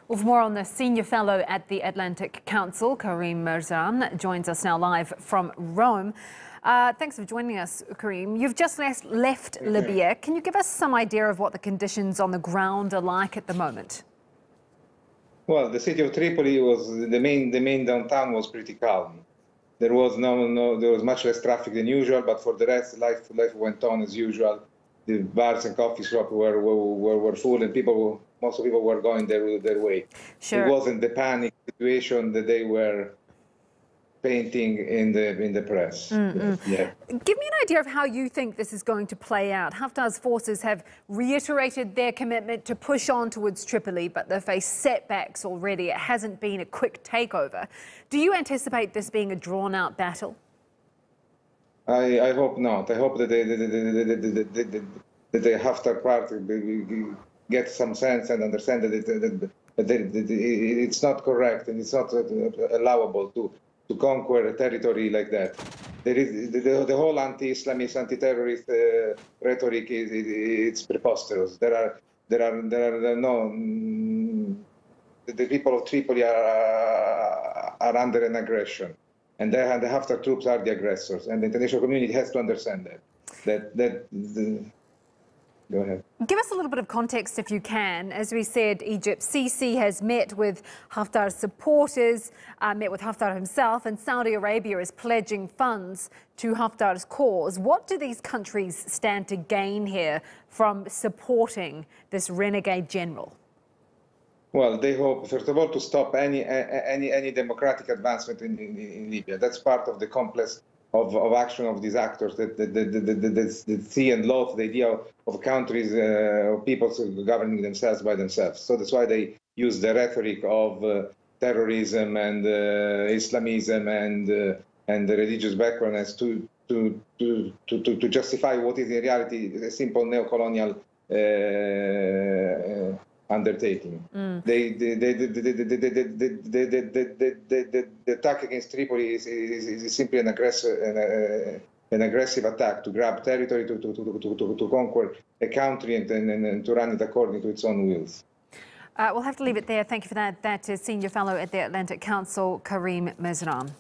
Well, for more on this, Senior Fellow at the Atlantic Council, Karim Mezran, joins us now live from Rome. Thanks for joining us, Karim. You've just left Libya. Can you give us some idea of what the conditions on the ground are like at the moment? Well, the city of Tripoli was the main downtown was pretty calm. There was there was much less traffic than usual, but for the rest, life went on as usual. The bars and coffee shops were full, and most people were going their way. Sure. It wasn't the panic situation that they were painting in the press. Yeah. Give me an idea of how you think this is going to play out. Haftar's forces have reiterated their commitment to push on towards Tripoli, but they've faced setbacks already. It hasn't been a quick takeover. Do you anticipate this being a drawn-out battle? I hope not. I hope that the Haftar party get some sense and understand that it's not correct and it's not allowable to conquer a territory like that. There is the whole anti-Islamist, anti-terrorist rhetoric. It's preposterous. The people of Tripoli are under an aggression. And the Haftar troops are the aggressors, and the international community has to understand that. Go ahead. Give us a little bit of context, if you can. As we said, Egypt's Sisi has met with Haftar's supporters, met with Haftar himself, and Saudi Arabia is pledging funds to Haftar's cause. What do these countries stand to gain here from supporting this renegade general? Well, they hope, first of all, to stop any democratic advancement in Libya. That's part of the complex of action of these actors that see and loathe the idea of countries or peoples governing themselves by themselves. So that's why they use the rhetoric of terrorism and Islamism and the religious background as to justify what is in reality a simple neo-colonial undertaking. The attack against Tripoli is simply an aggressive attack to grab territory, to conquer a country and to run it according to its own wills. We'll have to leave it there. Thank you for that. That is Senior Fellow at the Atlantic Council, Karim Mezran.